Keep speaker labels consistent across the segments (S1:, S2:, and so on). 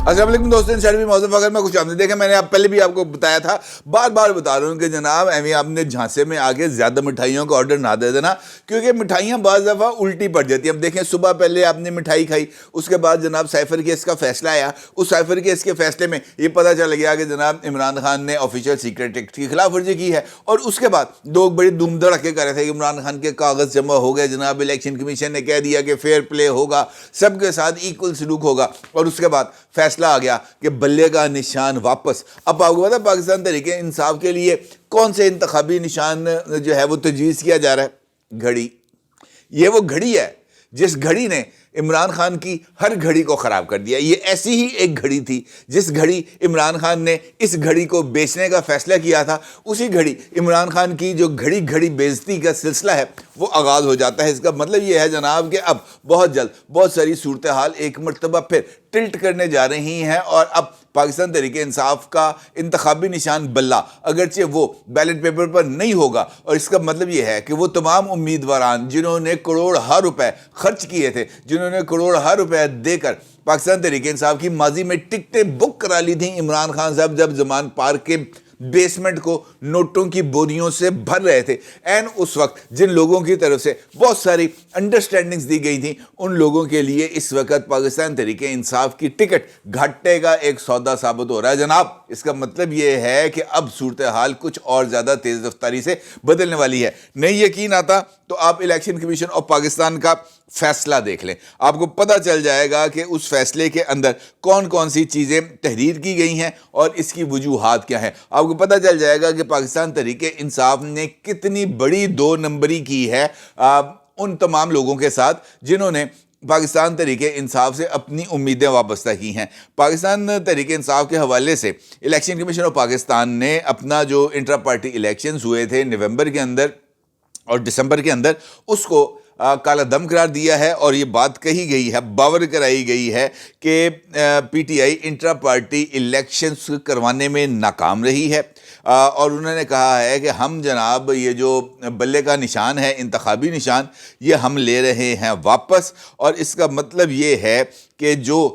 S1: السلام علیکم دوستوں، انشاءاللہ موضوع اگر میں کچھ آمدید دیکھیں، میں نے پہلے بھی آپ کو بتایا تھا، بار بار بتا رہا ہوں کہ جناب ایویں آپ نے جھانسے میں آگے زیادہ مٹھائیوں کا آرڈر نہ دے دینا، کیونکہ مٹھائیاں بعض دفعہ الٹی پڑ جاتی ہیں۔ اب دیکھیں، صبح پہلے آپ نے مٹھائی کھائی، اس کے بعد جناب سائفر کیس کا فیصلہ آیا، اس سائفر کیس کے فیصلے میں یہ پتہ چل گیا کہ جناب عمران خان نے آفیشیل سیکرٹ ایکٹ کی خلاف ورزی کی ہے، اور اس کے بعد لوگ بڑی دھوم دھڑکے کر رہے تھے کہ عمران خان کے کاغذ جمع ہو گئے، جناب الیکشن کمیشن نے کہہ دیا کہ فیئر پلے ہوگا، سب کے ساتھ ایکول سلوک ہوگا، اور اس کے بعد فیصلہ آ گیا کہ بلے کا نشان واپس۔ اب آپ کو پتا پاکستان تحریک انصاف کے لیے کون سے انتخابی نشان جو ہے وہ تجویز کیا جا رہا ہے؟ گھڑی۔ یہ وہ گھڑی ہے جس گھڑی نے عمران خان کی ہر گھڑی کو خراب کر دیا۔ یہ ایسی ہی ایک گھڑی تھی جس گھڑی عمران خان نے اس گھڑی کو بیچنے کا فیصلہ کیا تھا، اسی گھڑی عمران خان کی جو گھڑی گھڑی بیزتی کا سلسلہ ہے وہ آغاز ہو جاتا ہے۔ اس کا مطلب یہ ہے جناب کہ اب بہت جلد بہت ساری صورتحال ایک مرتبہ پھر ٹلٹ کرنے جا رہی ہیں، اور اب پاکستان تحریک انصاف کا انتخابی نشان بلہ اگرچہ وہ بیلٹ پیپر پر نہیں ہوگا، اور اس کا مطلب یہ ہے کہ وہ تمام امیدواران جنہوں نے کروڑ روپے خرچ کیے تھے، جنہوں نے کروڑ روپے دے کر پاکستان تحریک انصاف کی ماضی میں ٹکٹیں بک کرا لی تھیں، عمران خان صاحب جب زمان پارک کے بیسمنٹ کو نوٹوں کی بوریوں سے بھر رہے تھے، این اس وقت جن لوگوں کی طرف سے بہت ساری انڈرسٹینڈنگز دی گئی تھیں، ان لوگوں کے لیے اس وقت پاکستان تحریک انصاف کی ٹکٹ گھاٹے کا ایک سودا ثابت ہو رہا ہے جناب۔ اس کا مطلب یہ ہے کہ اب صورتحال کچھ اور زیادہ تیز رفتاری سے بدلنے والی ہے۔ نہیں یقین آتا تو آپ الیکشن کمیشن آف پاکستان کا فیصلہ دیکھ لیں، آپ کو پتہ چل جائے گا کہ اس فیصلے کے اندر کون کون سی چیزیں تحریر کی گئی ہیں اور اس کی وجوہات کیا ہیں۔ آپ کو پتہ چل جائے گا کہ پاکستان تحریک انصاف نے کتنی بڑی دو نمبری کی ہے ان تمام لوگوں کے ساتھ جنہوں نے پاکستان تحریک انصاف سے اپنی امیدیں وابستہ کی ہیں۔ پاکستان تحریک انصاف کے حوالے سے الیکشن کمیشن آف پاکستان نے اپنا جو انٹرا پارٹی الیکشنز ہوئے تھے نومبر کے اندر اور دسمبر کے اندر، اس کو کالا دم قرار دیا ہے، اور یہ بات کہی گئی ہے، باور کرائی گئی ہے کہ P T I intra party elections کروانے میں ناکام رہی ہے، اور انہوں نے کہا ہے کہ ہم جناب یہ جو بلے کا نشان ہے، انتخابی نشان، یہ ہم لے رہے ہیں واپس، اور اس کا مطلب یہ ہے کہ جو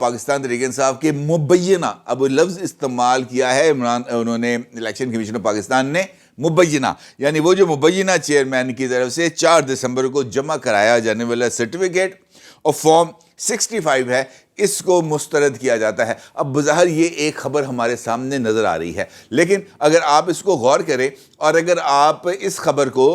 S1: پاکستان تحریک انصاف کے مبینہ، اب لفظ استعمال کیا ہے انہوں نے الیکشن کمیشن آف پاکستان نے، مبینہ، یعنی وہ جو مبینہ چیئرمین کی طرف سے 4 دسمبر کو جمع کرایا جانے والا سرٹیفکیٹ اور فارم 65 ہے، اس کو مسترد کیا جاتا ہے۔ اب بظاہر یہ ایک خبر ہمارے سامنے نظر آ رہی ہے، لیکن اگر آپ اس کو غور کریں اور اگر آپ اس خبر کو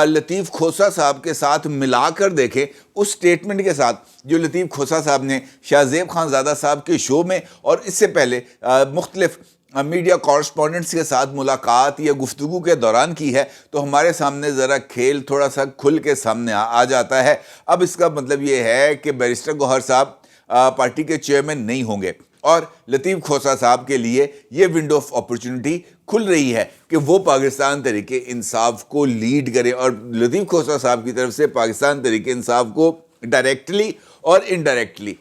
S1: لطیف کھوسہ صاحب کے ساتھ ملا کر دیکھیں، اس سٹیٹمنٹ کے ساتھ جو لطیف کھوسہ صاحب نے شاہ زیب خان زادہ صاحب کے شو میں اور اس سے پہلے مختلف میڈیا کورسپونڈنٹس کے ساتھ ملاقات یا گفتگو کے دوران کی ہے، تو ہمارے سامنے ذرا کھیل تھوڑا سا کھل کے سامنے آ جاتا ہے۔ اب اس کا مطلب یہ ہے کہ بیرسٹر گوہر صاحب پارٹی کے چیئرمین نہیں ہوں گے، اور لطیف کھوسہ صاحب کے لیے یہ ونڈو آف اپرچونٹی کھل رہی ہے کہ وہ پاکستان تحریک انصاف کو لیڈ کرے، اور لطیف کھوسہ صاحب کی طرف سے پاکستان تحریک انصاف کو ڈائریکٹلی اور انڈائریکٹلی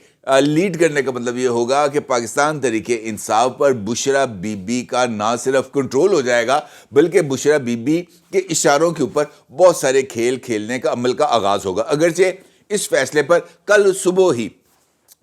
S1: لیڈ کرنے کا مطلب یہ ہوگا کہ پاکستان تحریک انصاف پر بشرا بی بی کا نہ صرف کنٹرول ہو جائے گا، بلکہ بشرا بی بی کے اشاروں کے اوپر بہت سارے کھیل کھیلنے کا عمل کا آغاز ہوگا۔ اگرچہ اس فیصلے پر کل صبح ہی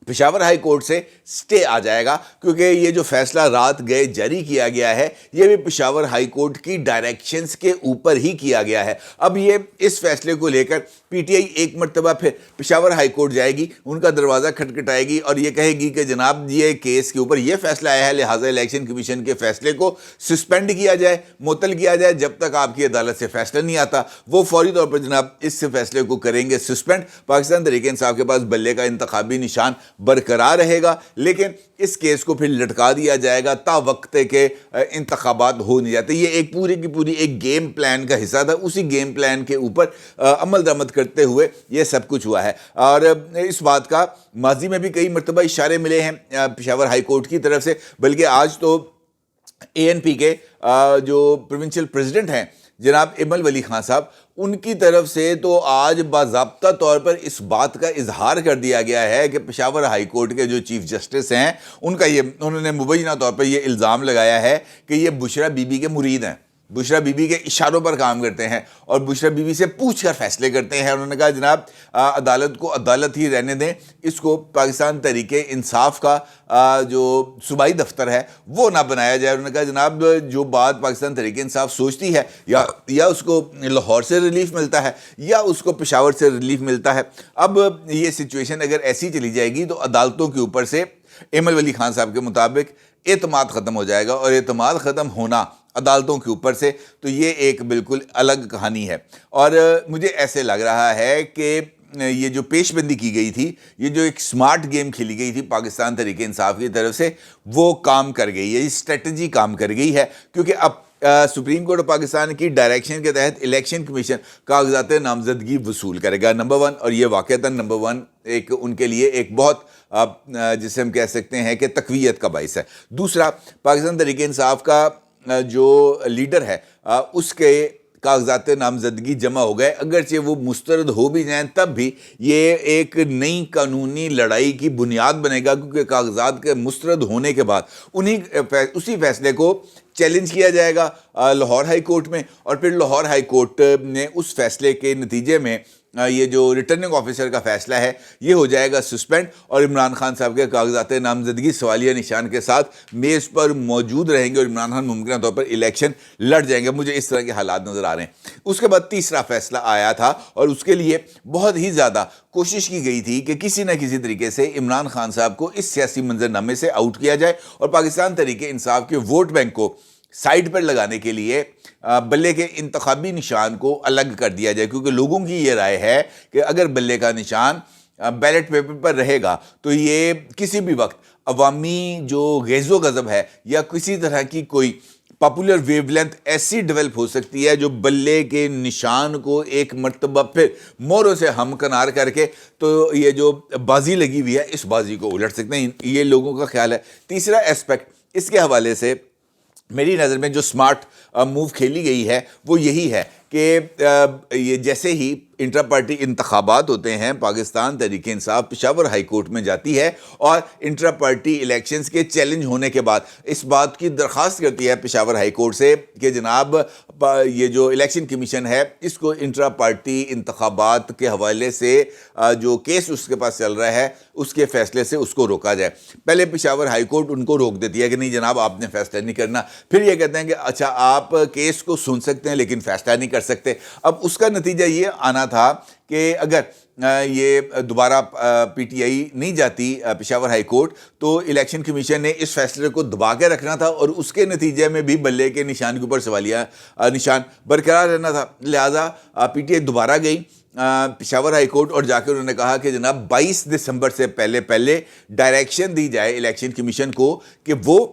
S1: پشاور ہائی کورٹ سے سٹے آ جائے گا، کیونکہ یہ جو فیصلہ رات گئے جاری کیا گیا ہے یہ بھی پشاور ہائی کورٹ کی ڈائریکشنز کے اوپر ہی کیا گیا ہے۔ اب یہ اس فیصلے کو لے کر پی ٹی آئی ایک مرتبہ پھر پشاور ہائی کورٹ جائے گی، ان کا دروازہ کھٹکھٹائے گی اور یہ کہے گی کہ جناب یہ کیس کے اوپر یہ فیصلہ آیا ہے، لہٰذا الیکشن کمیشن کے فیصلے کو سسپینڈ کیا جائے، معطل کیا جائے جب تک آپ کی عدالت سے فیصلہ نہیں آتا۔ وہ فوری طور پر جناب اس فیصلے کو کریں گے سسپینڈ۔ پاکستان تحریک انصاف کے پاس بلے کا انتخابی نشان برقرار رہے گا، لیکن اس کیس کو پھر لٹکا دیا جائے گا تا وقت کے انتخابات ہو نہیں جاتے۔ یہ ایک پوری کی پوری ایک گیم پلان کا حصہ تھا، اسی گیم پلان کے اوپر عمل درآمد کرتے ہوئے یہ سب کچھ ہوا ہے، اور اس بات کا ماضی میں بھی کئی مرتبہ اشارے ملے ہیں پشاور ہائی کورٹ کی طرف سے، بلکہ آج تو اے این پی کے جو پروونشل پریزیڈنٹ ہیں جناب ایمل ولی خان صاحب، ان کی طرف سے تو آج باضابطہ طور پر اس بات کا اظہار کر دیا گیا ہے کہ پشاور ہائی کورٹ کے جو چیف جسٹس ہیں انہوں نے مبینہ طور پر یہ الزام لگایا ہے کہ یہ بشرا بی بی کے مرید ہیں۔ بشرا بی بی کے اشاروں پر کام کرتے ہیں اور بشرا بی بی سے پوچھ کر فیصلے کرتے ہیں. انہوں نے کہا جناب عدالت کو عدالت ہی رہنے دیں, اس کو پاکستان تحریک انصاف کا جو صوبائی دفتر ہے وہ نہ بنایا جائے. انہوں نے کہا جناب جو بات پاکستان تحریک انصاف سوچتی ہے یا اس کو لاہور سے ریلیف ملتا ہے یا اس کو پشاور سے ریلیف ملتا ہے. اب یہ سچویشن اگر ایسی چلی جائے گی تو عدالتوں کے اوپر سے ایمل ولی خان صاحب کے مطابق اعتماد ختم ہو جائے گا, اور اعتماد ختم ہونا عدالتوں کے اوپر سے تو یہ ایک بالکل الگ کہانی ہے. اور مجھے ایسے لگ رہا ہے کہ یہ جو پیش بندی کی گئی تھی, یہ جو ایک سمارٹ گیم کھیلی گئی تھی پاکستان تحریک انصاف کی طرف سے, وہ کام کر گئی ہے, یہ اسٹریٹجی کام کر گئی ہے. کیونکہ اب سپریم کورٹ آف پاکستان کی ڈائریکشن کے تحت الیکشن کمیشن کاغذات نامزدگی وصول کرے گا, نمبر 1. اور یہ واقعتاً نمبر 1 ایک ان کے لیے ایک بہت جسے ہم کہہ سکتے ہیں کہ تقویت کا باعث ہے. دوسرا, پاکستان تحریک انصاف کا جو لیڈر ہے اس کے کاغذات نامزدگی جمع ہو گئے, اگرچہ وہ مسترد ہو بھی جائیں تب بھی یہ ایک نئی قانونی لڑائی کی بنیاد بنے گا, کیونکہ کاغذات کے مسترد ہونے کے بعد اسی فیصلے کو چیلنج کیا جائے گا لاہور ہائی کورٹ میں, اور پھر لاہور ہائی کورٹ نے اس فیصلے کے نتیجے میں یہ جو ریٹرننگ آفیسر کا فیصلہ ہے یہ ہو جائے گا سسپینڈ, اور عمران خان صاحب کے کاغذات نامزدگی سوالیہ نشان کے ساتھ میز پر موجود رہیں گے اور عمران خان ممکنہ طور پر الیکشن لڑ جائیں گے. مجھے اس طرح کے حالات نظر آ رہے ہیں. اس کے بعد تیسرا فیصلہ آیا تھا, اور اس کے لیے بہت ہی زیادہ کوشش کی گئی تھی کہ کسی نہ کسی طریقے سے عمران خان صاحب کو اس سیاسی منظرنامے سے آؤٹ کیا جائے اور پاکستان تحریک انصاف کے ووٹ بینک کو سائڈ پر لگانے کے لیے بلے کے انتخابی نشان کو الگ کر دیا جائے. کیونکہ لوگوں کی یہ رائے ہے کہ اگر بلے کا نشان بیلٹ پیپر پر رہے گا تو یہ کسی بھی وقت عوامی جو غیظ و غضب ہے یا کسی طرح کی کوئی پاپولر ویو لینتھ ایسی ڈیولپ ہو سکتی ہے جو بلے کے نشان کو ایک مرتبہ پھر موروں سے ہمکنار کر کے تو یہ جو بازی لگی ہوئی ہے اس بازی کو الٹ سکتے ہیں. یہ لوگوں کا خیال ہے. تیسرا ایسپیکٹ اس کے حوالے سے میری نظر میں جو سمارٹ موو کھیلی گئی ہے وہ یہی ہے کہ یہ جیسے ہی انٹرا پارٹی انتخابات ہوتے ہیں پاکستان تحریک انصاف پشاور ہائی کورٹ میں جاتی ہے اور انٹرا پارٹی الیکشنز کے چیلنج ہونے کے بعد اس بات کی درخواست کرتی ہے پشاور ہائی کورٹ سے کہ جناب یہ جو الیکشن کمیشن ہے اس کو انٹرا پارٹی انتخابات کے حوالے سے جو کیس اس کے پاس چل رہا ہے اس کے فیصلے سے اس کو روکا جائے. پہلے پشاور ہائی کورٹ ان کو روک دیتی ہے کہ نہیں جناب آپ نے فیصلہ نہیں کرنا, پھر یہ کہتے ہیں کہ اچھا آپ کیس کو سن سکتے ہیں لیکن فیصلہ نہیں کر سکتے. اب اس کا نتیجہ یہ آنا تھا کہ اگر یہ دوبارہ پی ٹی آئی نہیں جاتی پشاور ہائی کورٹ تو الیکشن کمیشن نے اس فیصلے کو دبا کے رکھنا تھا اور اس کے نتیجے میں بھی بلے کے نشان کے اوپر سوالیہ نشان برقرار رہنا تھا. لہٰذا پی ٹی آئی دوبارہ گئی پشاور ہائی کورٹ اور جا کے انہوں نے کہا کہ جناب 22 دسمبر سے پہلے ڈائریکشن دی جائے الیکشن کمیشن کو کہ وہ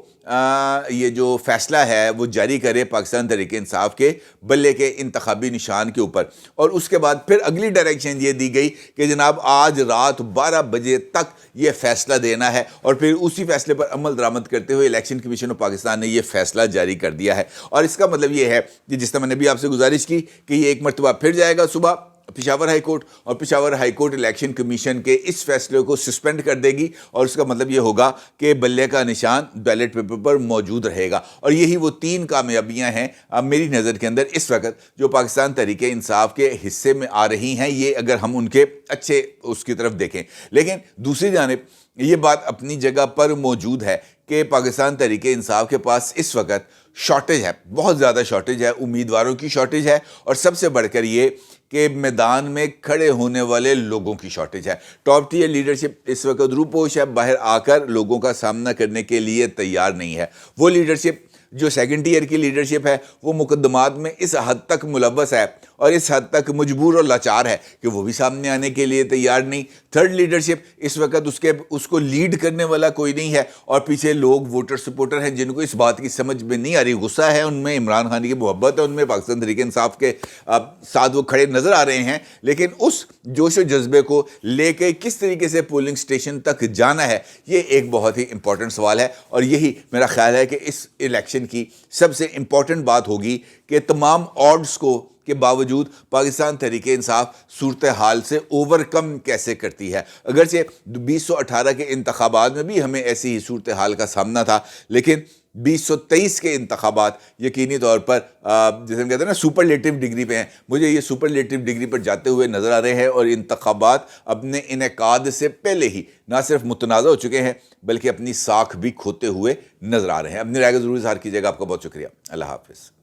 S1: یہ جو فیصلہ ہے وہ جاری کرے پاکستان تحریک انصاف کے بلے کے انتخابی نشان کے اوپر. اور اس کے بعد پھر اگلی ڈائریکشن یہ دی گئی کہ جناب آج رات 12 بجے تک یہ فیصلہ دینا ہے, اور پھر اسی فیصلے پر عمل درآمد کرتے ہوئے الیکشن کمیشن آف پاکستان نے یہ فیصلہ جاری کر دیا ہے. اور اس کا مطلب یہ ہے کہ جس طرح میں نے بھی آپ سے گزارش کی کہ یہ ایک مرتبہ پھر جائے گا صبح پشاور ہائی کورٹ, اور Peshawar high court election commission کے اس فیصلے کو سسپینڈ کر دے گی, اور اس کا مطلب یہ ہوگا کہ بلے کا نشان بیلٹ پیپر پر موجود رہے گا. اور یہی وہ 3 کامیابیاں ہیں میری نظر کے اندر اس وقت جو پاکستان تحریک انصاف کے حصے میں آ رہی ہیں, یہ اگر ہم ان کے اچھے اس کی طرف دیکھیں. لیکن دوسری جانب یہ بات اپنی جگہ پر موجود ہے کہ پاکستان تحریک انصاف کے پاس اس وقت شارٹیج ہے, بہت زیادہ شارٹیج ہے, امیدواروں کی شارٹیج ہے, اور سب سے بڑھ کر یہ کہ میدان میں کھڑے ہونے والے لوگوں کی شارٹیج ہے. ٹاپ ٹیئر لیڈرشپ اس وقت روپوش ہے, باہر آ کر لوگوں کا سامنا کرنے کے لیے تیار نہیں ہے. وہ لیڈرشپ جو سیکنڈ ٹیئر کی لیڈرشپ ہے وہ مقدمات میں اس حد تک ملوث ہے اور اس حد تک مجبور اور لاچار ہے کہ وہ بھی سامنے آنے کے لیے تیار نہیں. تھرڈ لیڈرشپ اس وقت اس کو لیڈ کرنے والا کوئی نہیں ہے, اور پیچھے لوگ ووٹر سپورٹر ہیں جن کو اس بات کی سمجھ میں نہیں آ رہی. غصہ ہے ان میں, عمران خان کی محبت ہے ان میں, پاکستان تحریک انصاف کے ساتھ وہ کھڑے نظر آ رہے ہیں, لیکن اس جوش و جذبے کو لے کے کس طریقے سے پولنگ سٹیشن تک جانا ہے یہ ایک بہت ہی امپورٹنٹ سوال ہے. اور یہی میرا خیال ہے کہ اس الیکشن کی سب سے امپورٹنٹ بات ہوگی کہ تمام آڈز کو کے باوجود پاکستان تحریک انصاف صورتحال سے اوورکم کیسے کرتی ہے. اگرچہ 2018 کے انتخابات میں بھی ہمیں ایسی ہی صورتحال کا سامنا تھا, لیکن 2023 کے انتخابات یقینی طور پر جیسے ہم کہتے ہیں نا سپرلیٹو ڈگری پہ ہیں، مجھے یہ سپرلیٹو ڈگری پر جاتے ہوئے نظر آ رہے ہیں، اور انتخابات اپنے انعقاد سے پہلے ہی نہ صرف متنازع ہو چکے ہیں بلکہ اپنی ساکھ بھی کھوتے ہوئے نظر آ رہے ہیں۔ اپنی رائے کو ضرور اظہار کیجیے گا۔ آپ کا بہت شکریہ۔ اللہ حافظ۔